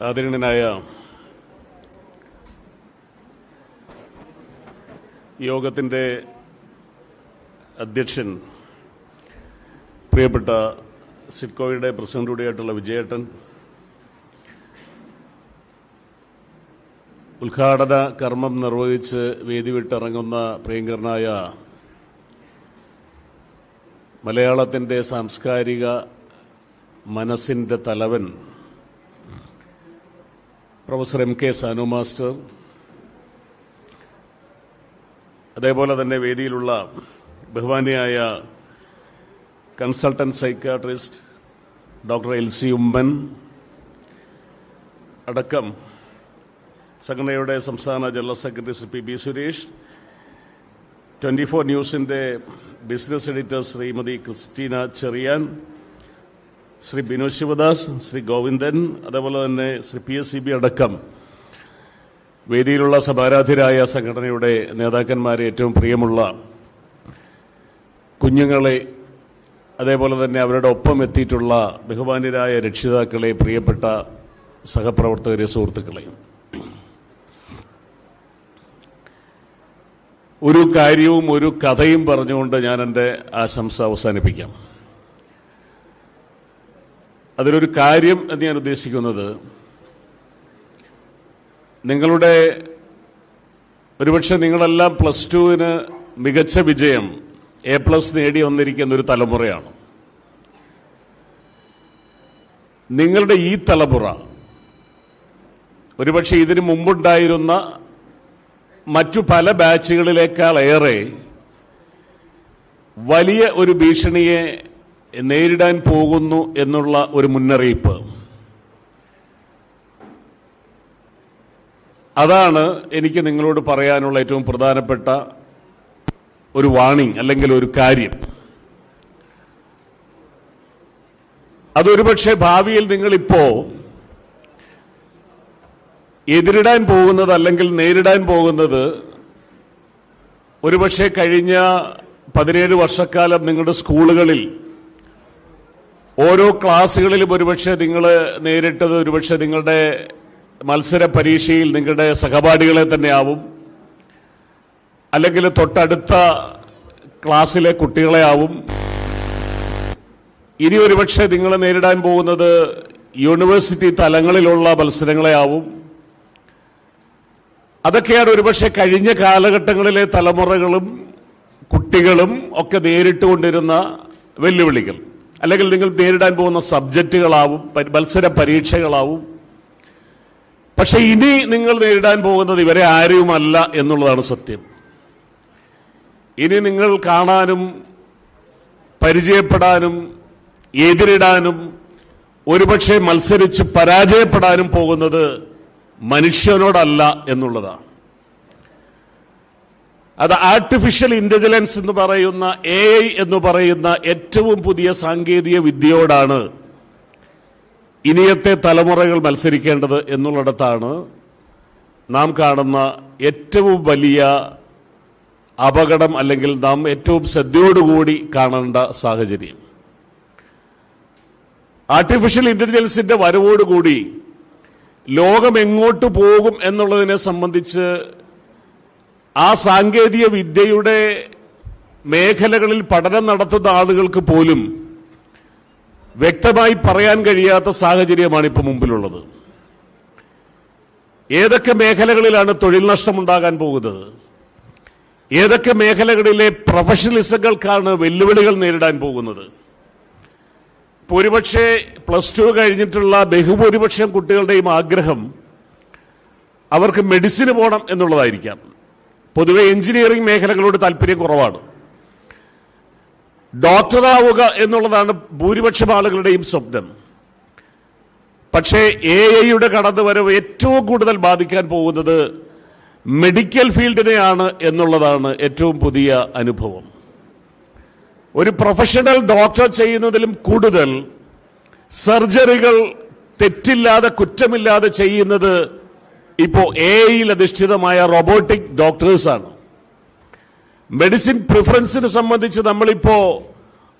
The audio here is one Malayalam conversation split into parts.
ആദരണീയനായ യോഗത്തിന്റെ അധ്യക്ഷൻ, പ്രിയപ്പെട്ട സിഡ്കോയുടെ പ്രസിഡന്റ് കൂടിയായിട്ടുള്ള വിജയേട്ടൻ, ഉദ്ഘാടന കർമ്മം നിർവഹിച്ച് വേദി വിട്ടിറങ്ങുന്ന പ്രിയങ്കരനായ മലയാളത്തിന്റെ സാംസ്കാരിക മനസ്സിന്റെ തലവൻ professor M K Sanu master, അതേപോലെ തന്നെ വേദിയിലുള്ള ബഹുമാന്യയായ consultant psychiatrist doctor Elsy Oommen അടക്കം സംഘടനയുടെ സംസ്ഥാന general secretary Shri P B Suresh, 24 ന്യൂസിന്റെ business editor Shrimati Christina Cherian, Shri Binu Sivadas, Shri Govindan, അതേപോലെ തന്നെ ശ്രീ PSCB അടക്കം വേദിയിലുള്ള സഭാരാധ്യരായ സംഘടനയുടെ നേതാക്കന്മാരെ, ഏറ്റവും പ്രിയമുള്ള കുഞ്ഞുങ്ങളെ, അതേപോലെ തന്നെ അവരുടെ ഒപ്പം എത്തിയിട്ടുള്ള ബഹുമാന്യരായ രക്ഷിതാക്കളെ, പ്രിയപ്പെട്ട സഹപ്രവർത്തകരെ, സുഹൃത്തുക്കളെ, ഒരു കാര്യവും ഒരു കഥയും പറഞ്ഞുകൊണ്ട് ഞാൻ എൻ്റെ ആശംസ അവസാനിപ്പിക്കാം. അതിലൊരു കാര്യം എന്ന് ഞാൻ ഉദ്ദേശിക്കുന്നത്, നിങ്ങളുടെ ഒരുപക്ഷെ നിങ്ങളെല്ലാം +2-ന് മികച്ച വിജയം A+ നേടി വന്നിരിക്കുന്ന ഒരു തലമുറയാണ്. നിങ്ങളുടെ ഈ തലമുറ ഒരുപക്ഷെ ഇതിനു മുമ്പുണ്ടായിരുന്ന മറ്റു പല ബാച്ചുകളിലേക്കാൾ ഏറെ വലിയ ഒരു ഭീഷണിയെ നേരിടാൻ പോകുന്നു എന്നുള്ള ഒരു മുന്നറിയിപ്പ്. അതാണ് എനിക്ക് നിങ്ങളോട് പറയാനുള്ള ഏറ്റവും പ്രധാനപ്പെട്ട ഒരു വാണിംഗ്, അല്ലെങ്കിൽ ഒരു കാര്യം. അതൊരുപക്ഷെ ഭാവിയിൽ നിങ്ങളിപ്പോ എതിരിടാൻ പോകുന്നത്, അല്ലെങ്കിൽ നേരിടാൻ പോകുന്നത്, ഒരുപക്ഷെ കഴിഞ്ഞ 17 വർഷക്കാലം നിങ്ങളുടെ സ്കൂളുകളിൽ ഓരോ ക്ലാസ്സുകളിലും ഒരുപക്ഷെ നിങ്ങൾ നേരിട്ടത് ഒരുപക്ഷെ നിങ്ങളുടെ മത്സര പരീക്ഷയിൽ നിങ്ങളുടെ സഹപാഠികളെ തന്നെയാവും, അല്ലെങ്കിൽ തൊട്ടടുത്ത ക്ലാസ്സിലെ കുട്ടികളെ ആവും. ഇനി ഒരുപക്ഷെ നിങ്ങൾ നേരിടാൻ പോകുന്നത് യൂണിവേഴ്സിറ്റി തലങ്ങളിലുള്ള മത്സരങ്ങളെ ആവും. അതൊക്കെയാണ് ഒരുപക്ഷെ കഴിഞ്ഞ കാലഘട്ടങ്ങളിലെ തലമുറകളും കുട്ടികളും ഒക്കെ നേരിട്ടുകൊണ്ടിരുന്ന വെല്ലുവിളികൾ, അല്ലെങ്കിൽ നിങ്ങൾ നേരിടാൻ പോകുന്ന സബ്ജക്റ്റുകളാവും, മത്സര പരീക്ഷകളാവും. പക്ഷെ ഇനി നിങ്ങൾ നേരിടാൻ പോകുന്നത് ഇവരെ ആരുമല്ല എന്നുള്ളതാണ് സത്യം. ഇനി നിങ്ങൾ കാണാനും പരിചയപ്പെടാനും എതിരിടാനും ഒരുപക്ഷെ മത്സരിച്ച് പരാജയപ്പെടാനും പോകുന്നത് മനുഷ്യനോടല്ല എന്നുള്ളതാണ്. അത് ആർട്ടിഫിഷ്യൽ ഇന്റലിജൻസ് എന്ന് പറയുന്ന AI എന്ന് പറയുന്ന ഏറ്റവും പുതിയ സാങ്കേതിക വിദ്യയോടാണ് ഇനിയത്തെ തലമുറകൾ മത്സരിക്കേണ്ടത് എന്നുള്ളിടത്താണ് നാം കാണുന്ന ഏറ്റവും വലിയ അപകടം, അല്ലെങ്കിൽ നാം ഏറ്റവും ശ്രദ്ധയോടുകൂടി കാണേണ്ട സാഹചര്യം. ആർട്ടിഫിഷ്യൽ ഇന്റലിജൻസിന്റെ വരവോടുകൂടി ലോകം എങ്ങോട്ട് പോകും എന്നുള്ളതിനെ സംബന്ധിച്ച് ആ സാങ്കേതിക വിദ്യയുടെ മേഖലകളിൽ പഠനം നടത്തുന്ന ആളുകൾക്ക് പോലും വ്യക്തമായി പറയാൻ കഴിയാത്ത സാഹചര്യമാണ് ഇപ്പോൾ മുമ്പിലുള്ളത്. ഏതൊക്കെ മേഖലകളിലാണ് തൊഴിൽ നഷ്ടമുണ്ടാകാൻ പോകുന്നത്, ഏതൊക്കെ മേഖലകളിലെ പ്രൊഫഷണലിസങ്ങൾക്കാണ് വെല്ലുവിളികൾ നേരിടാൻ പോകുന്നത്. ഒരുപക്ഷെ +2 കഴിഞ്ഞിട്ടുള്ള ബഹുഭൂരിപക്ഷം കുട്ടികളുടെയും ആഗ്രഹം അവർക്ക് മെഡിസിന് പോകണം എന്നുള്ളതായിരിക്കാം. പൊതുവെ എഞ്ചിനീയറിംഗ് മേഖലകളോട് താല്പര്യം കുറവാണ്. ഡോക്ടറാവുക എന്നുള്ളതാണ് ഭൂരിപക്ഷം ആളുകളുടെയും സ്വപ്നം. പക്ഷേ AI-യുടെ കടന്നുവരവ് ഏറ്റവും കൂടുതൽ ബാധിക്കാൻ പോകുന്നത് മെഡിക്കൽ ഫീൽഡിനെയാണ് എന്നുള്ളതാണ് ഏറ്റവും പുതിയ അനുഭവം. ഒരു പ്രൊഫഷണൽ ഡോക്ടർ ചെയ്യുന്നതിലും കൂടുതൽ സർജറികൾ തെറ്റില്ലാതെ, കുറ്റമില്ലാതെ ചെയ്യുന്നത് ഇപ്പോൾ AI-യിൽ അധിഷ്ഠിതമായ റോബോട്ടിക് ഡോക്ടേഴ്സാണ്. മെഡിസിൻ പ്രിഫറൻസിനെ സംബന്ധിച്ച് നമ്മളിപ്പോ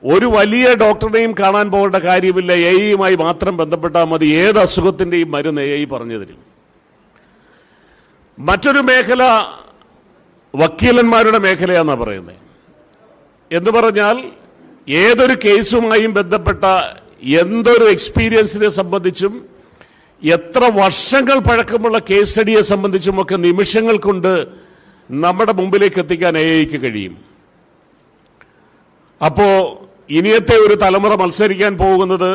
ഒരു വലിയ ഡോക്ടറിനെയും കാണാൻ പോകേണ്ട കാര്യമില്ല, AI മാത്രം ബന്ധപ്പെട്ടാൽ മതി. ഏത് അസുഖത്തിന്റെയും മരുന്ന് AI പറഞ്ഞു തരും. മറ്റൊരു മേഖല വക്കീലന്മാരുടെ മേഖലയാണെന്നാണ് പറയുന്നത്. എന്ന് പറഞ്ഞാൽ ഏതൊരു കേസുമായും ബന്ധപ്പെട്ട എന്തൊരു എക്സ്പീരിയൻസിനെ സംബന്ധിച്ചും എത്ര വർഷങ്ങൾ പഴക്കമുള്ള കേസ് സ്റ്റഡിയെ സംബന്ധിച്ചുമൊക്കെ നിമിഷങ്ങൾ കൊണ്ട് നമ്മുടെ മുമ്പിലേക്ക് എത്തിക്കാൻ AIക്ക് കഴിയും. അപ്പോ ഇനിയത്തെ ഒരു തലമുറ മത്സരിക്കാൻ പോകുന്നത്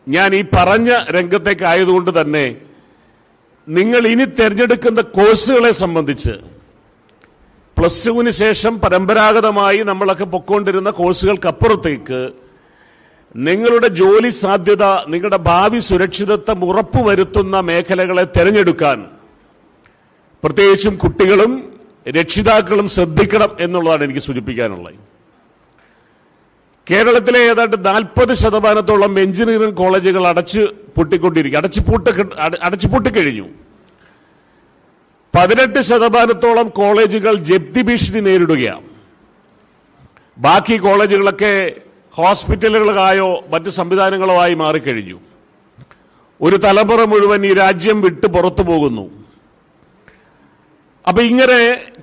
ഞാൻ ഈ പറഞ്ഞ രംഗത്തേക്കായതുകൊണ്ട് തന്നെ നിങ്ങൾ ഇനി തിരഞ്ഞെടുക്കുന്ന കോഴ്സുകളെ സംബന്ധിച്ച് +2 ശേഷം പരമ്പരാഗതമായി നമ്മളൊക്കെ പൊക്കോണ്ടിരുന്ന കോഴ്സുകൾക്കപ്പുറത്തേക്ക് നിങ്ങളുടെ ജോലി സാധ്യത, നിങ്ങളുടെ ഭാവി സുരക്ഷിതത്വം ഉറപ്പുവരുത്തുന്ന മേഖലകളെ തിരഞ്ഞെടുക്കാൻ പ്രത്യേകിച്ചും കുട്ടികളും രക്ഷിതാക്കളും ശ്രദ്ധിക്കണം എന്നുള്ളതാണ് എനിക്ക് സൂചിപ്പിക്കാനുള്ളത്. കേരളത്തിലെ ഏതാണ്ട് 40% എഞ്ചിനീയറിംഗ് കോളേജുകൾ അടച്ചുപൂട്ടിക്കഴിഞ്ഞു. 18% കോളേജുകൾ ജപ്തി ഭീഷണി നേരിടുകയാണ്. ബാക്കി കോളേജുകളൊക്കെ ഹോസ്പിറ്റലുകളായോ മറ്റ് സംവിധാനങ്ങളോ ആയി മാറിക്കഴിഞ്ഞു. ഒരു തലമുറ മുഴുവൻ ഈ രാജ്യം വിട്ട് പുറത്തു പോകുന്നു. അപ്പൊ ഇങ്ങനെ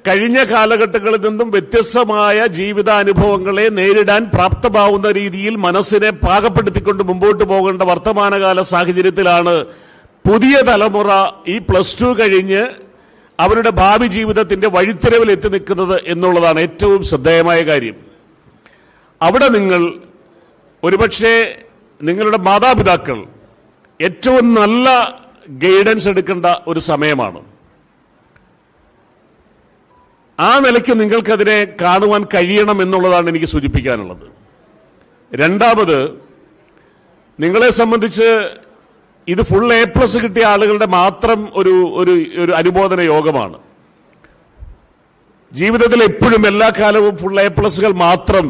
കഴിഞ്ഞ കാലഘട്ടങ്ങളിൽ നിന്നും വ്യത്യസ്തമായ ജീവിതാനുഭവങ്ങളെ നേരിടാൻ പ്രാപ്തമാവുന്ന രീതിയിൽ മനസ്സിനെ പാകപ്പെടുത്തിക്കൊണ്ട് മുമ്പോട്ട് പോകേണ്ട വർത്തമാനകാല സാഹചര്യത്തിലാണ് പുതിയ തലമുറ ഈ +2 കഴിഞ്ഞ് അവരുടെ ഭാവി ജീവിതത്തിന്റെ വഴിത്തിരവിൽ എത്തി നിൽക്കുന്നത് എന്നുള്ളതാണ് ഏറ്റവും ശ്രദ്ധേയമായ കാര്യം. അവിടെ നിങ്ങൾ ഒരുപക്ഷെ നിങ്ങളുടെ മാതാപിതാക്കൾ ഏറ്റവും നല്ല ഗൈഡൻസ് എടുക്കേണ്ട ഒരു സമയമാണ്. ആ നിലയ്ക്ക് നിങ്ങൾക്കതിനെ കാണുവാൻ കഴിയണം എന്നുള്ളതാണ് എനിക്ക് സൂചിപ്പിക്കാനുള്ളത്. രണ്ടാമത്, നിങ്ങളെ സംബന്ധിച്ച് ഇത് ഫുൾ A+ കിട്ടിയ ആളുകളുടെ മാത്രം ഒരു അനുമോദന യോഗമാണ്. ജീവിതത്തിൽ എപ്പോഴും എല്ലാ കാലവും ഫുൾ A+കൾ മാത്രം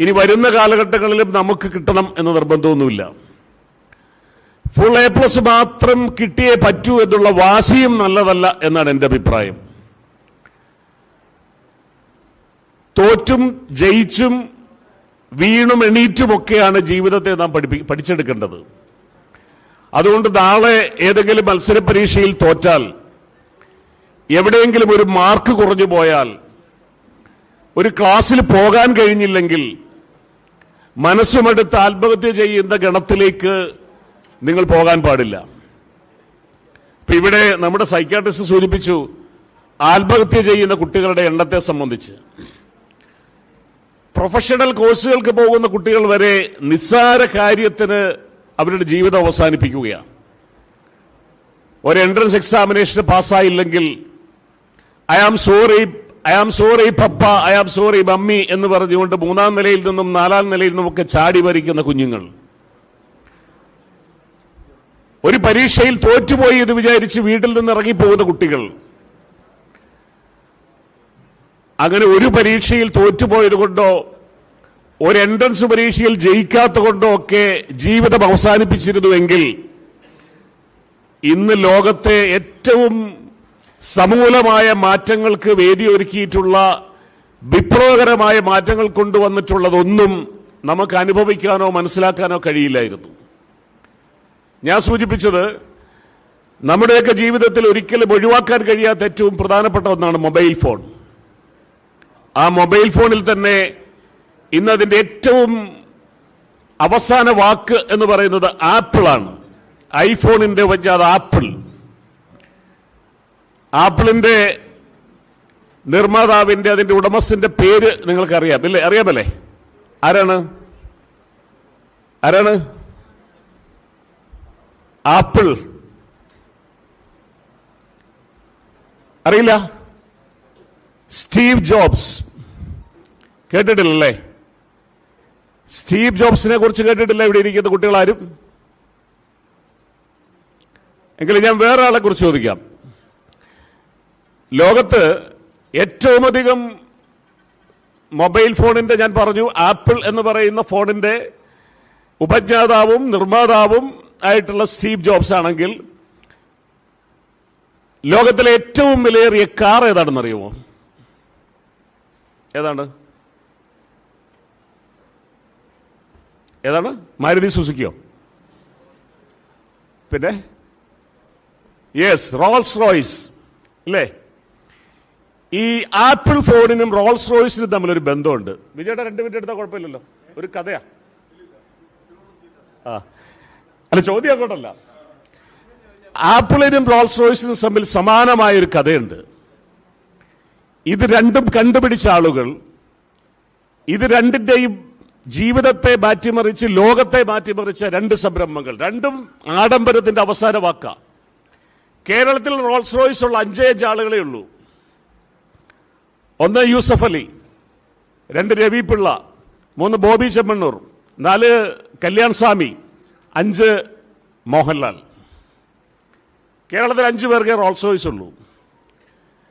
ഇനി വരുന്ന കാലഘട്ടങ്ങളിലും നമുക്ക് കിട്ടണം എന്ന് നിർബന്ധമൊന്നുമില്ല. ഫുൾ A+ മാത്രം കിട്ടിയേ പറ്റൂ എന്നുള്ള വാശിയും നല്ലതല്ല എന്നാണ് എന്റെ അഭിപ്രായം. തോറ്റും ജയിച്ചും വീണും എണീറ്റുമൊക്കെയാണ് ജീവിതത്തെ നാം പഠിച്ചെടുക്കേണ്ടത്. അതുകൊണ്ട് നാളെ ഏതെങ്കിലും മത്സര പരീക്ഷയിൽ തോറ്റാൽ, എവിടെയെങ്കിലും ഒരു മാർക്ക് കുറഞ്ഞു പോയാൽ, ഒരു ക്ലാസ്സിൽ പോകാൻ കഴിഞ്ഞില്ലെങ്കിൽ മനസ്സുമെടുത്ത് ആത്മഹത്യ ചെയ്യുന്ന ഗണത്തിലേക്ക് നിങ്ങൾ പോകാൻ പാടില്ല. ഇപ്പൊ ഇവിടെ നമ്മുടെ സൈക്യാട്രിസ്റ്റ് സൂചിപ്പിച്ചു ആത്മഹത്യ ചെയ്യുന്ന കുട്ടികളുടെ എണ്ണത്തെ സംബന്ധിച്ച്. പ്രൊഫഷണൽ കോഴ്സുകൾക്ക് പോകുന്ന കുട്ടികൾ വരെ നിസ്സാര കാര്യത്തിന് അവരുടെ ജീവിതം അവസാനിപ്പിക്കുകയാണ്. ഒരു എൻട്രൻസ് എക്സാമിനേഷന് പാസ്സായില്ലെങ്കിൽ I am sorry papa, I am sorry mummy എന്ന് പറഞ്ഞുകൊണ്ട് 3-ാം നിലയിൽ നിന്നും 4-ാം നിലയിൽ നിന്നുമൊക്കെ ചാടി വരിക്കുന്ന കുഞ്ഞുങ്ങൾ. ഒരു പരീക്ഷയിൽ തോറ്റുപോയി എന്ന് വിചാരിച്ച് വീട്ടിൽ നിന്ന് ഇറങ്ങിപ്പോകുന്ന കുട്ടികൾ. അങ്ങനെ ഒരു പരീക്ഷയിൽ തോറ്റുപോയത് കൊണ്ടോ ഒരു എൻട്രൻസ് പരീക്ഷയിൽ ജയിക്കാത്ത കൊണ്ടോ ഒക്കെ ജീവിതം അവസാനിപ്പിച്ചിരുന്നുവെങ്കിൽ ഇന്ന് ലോകത്തെ ഏറ്റവും സമൂലമായ മാറ്റങ്ങൾക്ക് വേദിയൊരുക്കിയിട്ടുള്ള വിപ്ലവകരമായ മാറ്റങ്ങൾ കൊണ്ടുവന്നിട്ടുള്ളതൊന്നും നമുക്ക് അനുഭവിക്കാനോ മനസ്സിലാക്കാനോ കഴിയില്ലായിരുന്നു. ഞാൻ സൂചിപ്പിച്ചത് നമ്മുടെയൊക്കെ ജീവിതത്തിൽ ഒരിക്കലും ഒഴിവാക്കാൻ കഴിയാത്ത ഏറ്റവും പ്രധാനപ്പെട്ട ഒന്നാണ് മൊബൈൽ ഫോൺ. ആ മൊബൈൽ ഫോണിൽ തന്നെ ഇന്നതിന്റെ ഏറ്റവും അവസാന വാക്ക് എന്ന് പറയുന്നത് ആപ്പിളാണ്. ഐഫോണിന്റെ അത് ആപ്പിൾ. ആപ്പിളിന്റെ നിർമ്മാതാവിന്റെ അതിന്റെ ഉടമസ്ഥന്റെ പേര് നിങ്ങൾക്ക് അറിയാമല്ലേ? ആരാണ്? ആപ്പിൾ അറിയില്ല? Steve Jobs. കേട്ടിട്ടില്ലല്ലേ? സ്റ്റീവ് ജോബ്സിനെ കുറിച്ച് കേട്ടിട്ടില്ല ഇവിടെ ഇരിക്കുന്ന കുട്ടികളാരും? എങ്കിലും ഞാൻ വേറെ ആളെ കുറിച്ച് ചോദിക്കാം. ലോകത്ത് ഏറ്റവും അധികം മൊബൈൽ ഫോണിന്റെ, ഞാൻ പറഞ്ഞു ആപ്പിൾ എന്ന് പറയുന്ന ഫോണിന്റെ ഉപജ്ഞാതാവും നിർമ്മാതാവും ആയിട്ടുള്ള സ്റ്റീവ് ജോബ്സ് ആണെങ്കിൽ ലോകത്തിലെ ഏറ്റവും വിലയേറിയ കാർ ഏതാണെന്നറിയുമോ? ഏതാണ്? ഏതാണ്? മാരുതി സുസുക്കിയോ? പിന്നെ യെസ്, റോൾസ് റോയ്സ് ഇല്ലേ? ഈ ആപ്പിൾ ഫോണിനും റോൾസ് റോയ്സിനും തമ്മിലൊരു ബന്ധമുണ്ട്. വിജയുടെ 2 മിനിറ്റ് എടുത്താൽ കുഴപ്പമില്ലല്ലോ, ഒരു കഥയാ. അല്ല, ചോദ്യം അങ്ങോട്ടല്ല. ആപ്പിളിനും റോൾസ് റോയ്സിനും തമ്മിൽ സമാനമായൊരു കഥയുണ്ട്. ഇത് രണ്ടും കണ്ടുപിടിച്ച ആളുകൾ, ഇത് രണ്ടിന്റെയും ജീവിതത്തെ മാറ്റിമറിച്ച് ലോകത്തെ മാറ്റിമറിച്ച 2 സംരംഭങ്ങൾ, രണ്ടും ആഡംബരത്തിന്റെ അവസാന വാക്ക. കേരളത്തിൽ റോൾസ് റോയ്സ് ഉള്ള 5 ആളുകളേ ഉള്ളൂ. 1 യൂസഫ് അലി, 2 രവി പിള്ള, 3 ബോബി ചെമ്മണ്ണൂർ, 4 കല്യാൺ സ്വാമി, 5 മോഹൻലാൽ. കേരളത്തിൽ 5 പേർക്കേ റോൾസ് റോയ്സ് ഉള്ളൂ.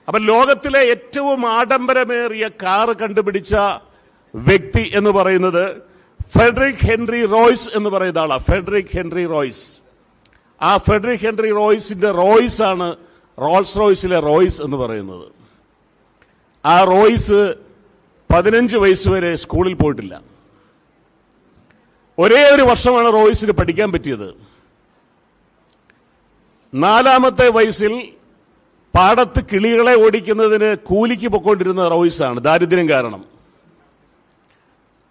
അപ്പൊ ലോകത്തിലെ ഏറ്റവും ആഡംബരമേറിയ കാറ് കണ്ടുപിടിച്ച വ്യക്തി എന്ന് പറയുന്നത് ഫ്രെഡറിക് ഹെൻറി റോയ്സ് എന്ന് പറയുന്ന ആളാണ്. Frederick Henry Royce. ആ ഫ്രെഡറിക് ഹെൻറി റോയ്സിന്റെ റോയ്സ് ആണ് റോൾസ് റോയ്സിലെ റോയ്സ് എന്ന് പറയുന്നത്. ആ റോയ്സ് 15 വയസ്സ് വരെ സ്കൂളിൽ പോയിട്ടില്ല. ഒരേ ഒരു വർഷമാണ് റോയ്സിന് പഠിക്കാൻ പറ്റിയത്. 4ാമത്തെ വയസ്സിൽ പാടത്ത് കിളികളെ ഓടിക്കുന്നതിന് കൂലിക്ക് പൊക്കൊണ്ടിരുന്ന റോയ്സാണ്, ദാരിദ്ര്യം കാരണം.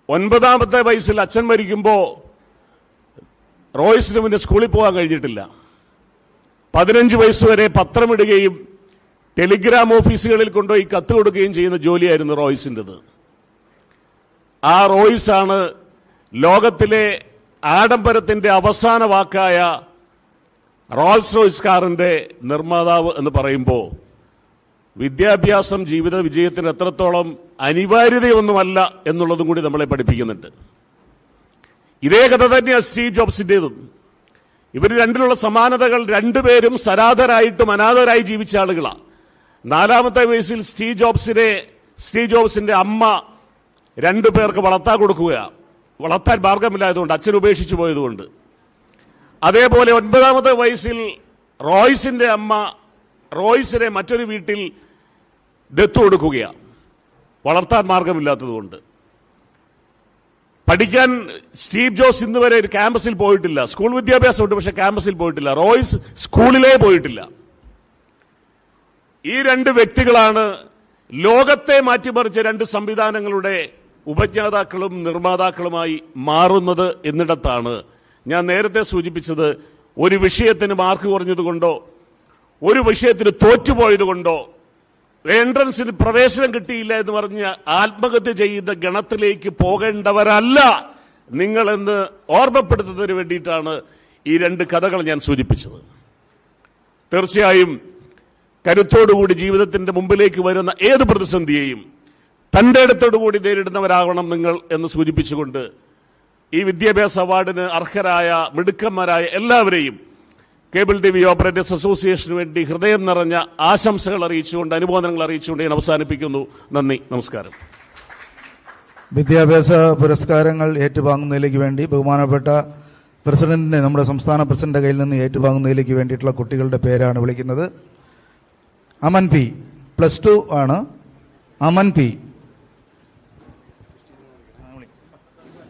9ാമത്തെ വയസ്സിൽ അച്ഛൻ മരിക്കുമ്പോ റോയ്സിന് മുന്നേ സ്കൂളിൽ പോകാൻ കഴിഞ്ഞിട്ടില്ല. 15 വയസ്സുവരെ പത്രമിടുകയും ടെലിഗ്രാം ഓഫീസുകളിൽ കൊണ്ടുപോയി കത്ത് കൊടുക്കുകയും ചെയ്യുന്ന ജോലിയായിരുന്നു റോയ്സിൻ്റെത്. ആ റോയ്സാണ് ലോകത്തിലെ ആഡംബരത്തിന്റെ അവസാന വാക്കായ റോൾസ് റോയ്സ് കാറിന്റെ നിർമ്മാതാവ് എന്ന് പറയുമ്പോൾ വിദ്യാഭ്യാസം ജീവിത വിജയത്തിന് എത്രത്തോളം അനിവാര്യതയൊന്നുമല്ല എന്നുള്ളതും കൂടി നമ്മളെ പഠിപ്പിക്കുന്നുണ്ട്. ഇതേ കഥ തന്നെയാണ് സ്റ്റീവ് ജോബ്സിന്റേതും. ഇവർ രണ്ടിലുള്ള സമാനതകൾ, 2 പേരും സരാധരായിട്ടും അനാഥരായി ജീവിച്ച ആളുകളാണ്. 4ാമത്തെ വയസ്സിൽ സ്റ്റീവ് ജോബ്സിന്റെ അമ്മ 2 പേർക്ക് വളർത്താൻ കൊടുക്കുകയാണ്. വളർത്താൻ മാർഗമില്ലായതുകൊണ്ട്, അച്ഛൻ ഉപേക്ഷിച്ചു പോയതുകൊണ്ട്. അതേപോലെ 9ാമത്തെ വയസ്സിൽ റോയ്സിന്റെ അമ്മ റോയ്സിനെ മറ്റൊരു വീട്ടിൽ ദത്തു കൊടുക്കുകയാണ്, വളർത്താൻ മാർഗമില്ലാത്തതുകൊണ്ട്. പഠിക്കാൻ സ്റ്റീവ് ജോബ്സ് ഇന്ന് വരെ ഒരു ക്യാമ്പസിൽ പോയിട്ടില്ല. സ്കൂൾ വിദ്യാഭ്യാസമുണ്ട്, പക്ഷെ ക്യാമ്പസിൽ പോയിട്ടില്ല. റോയ്സ് സ്കൂളിലേ പോയിട്ടില്ല. ഈ 2 വ്യക്തികളാണ് ലോകത്തെ മാറ്റിമറിച്ച 2 സംവിധാനങ്ങളുടെ ഉപജ്ഞാതാക്കളും നിർമ്മാതാക്കളുമായി മാറുന്നത് എന്നിടത്താണ് ഞാൻ നേരത്തെ സൂചിപ്പിച്ചത്, ഒരു വിഷയത്തിന് മാർക്ക് കുറഞ്ഞതുകൊണ്ടോ ഒരു വിഷയത്തിന് തോറ്റുപോയതുകൊണ്ടോ എൻട്രൻസിന് പ്രവേശനം കിട്ടിയില്ല എന്ന് പറഞ്ഞ് ആത്മഹത്യ ചെയ്യുന്ന ഗണത്തിലേക്ക് പോകേണ്ടവരല്ല നിങ്ങളെന്ന് ഓർമ്മപ്പെടുത്തുന്നതിന് വേണ്ടിയിട്ടാണ് ഈ 2 കഥകൾ ഞാൻ സൂചിപ്പിച്ചത്. തീർച്ചയായും കരുത്തോടുകൂടി ജീവിതത്തിന്റെ മുമ്പിലേക്ക് വരുന്ന ഏത് പ്രതിസന്ധിയെയും തന്റെ അടുത്തോടുകൂടി നേരിടുന്നവരാകണം നിങ്ങൾ എന്ന് സൂചിപ്പിച്ചുകൊണ്ട് ഈ വിദ്യാഭ്യാസ അവാർഡിന് അർഹരായ മിടുക്കന്മാരായ എല്ലാവരെയും കേബിൾ ടി വി ഓപ്പറേറ്റേഴ്സ് അസോസിയേഷന് വേണ്ടി ഹൃദയം നിറഞ്ഞ ആശംസകൾ അറിയിച്ചുകൊണ്ട്, അനുമോദനങ്ങൾ അറിയിച്ചുകൊണ്ട് ഞാൻ അവസാനിപ്പിക്കുന്നു. നന്ദി, നമസ്കാരം. വിദ്യാഭ്യാസ പുരസ്കാരങ്ങൾ ഏറ്റുവാങ്ങുന്നതിലേക്ക് വേണ്ടി ബഹുമാനപ്പെട്ട പ്രസിഡന്റിനെ, നമ്മുടെ സംസ്ഥാന പ്രസിഡന്റ് കയ്യിൽ നിന്ന് ഏറ്റുവാങ്ങുന്നതിലേക്ക് വേണ്ടിയിട്ടുള്ള കുട്ടികളുടെ പേരാണ് വിളിക്കുന്നത്. അമൻ പി, +2 ആണ്. അമൻ പി.